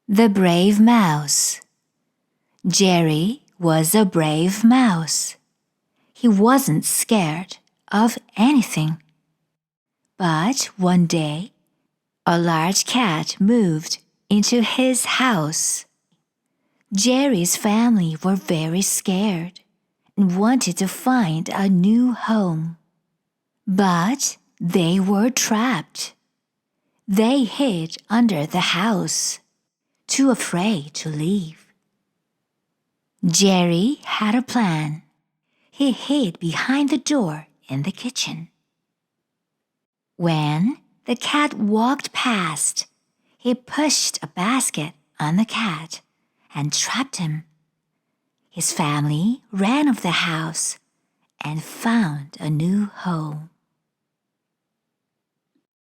The brave mouse. Jerry was a brave mouse. He wasn't scared of anything. But one day, a large cat moved into his house. Jerry's family were very scared and wanted to find a new home. But they were trapped. They hid under the house, too afraid to leave. Jerry had a plan. He hid behind the door in the kitchen. When the cat walked past, he pushed a basket on the cat and trapped him. His family ran off the house and found a new home.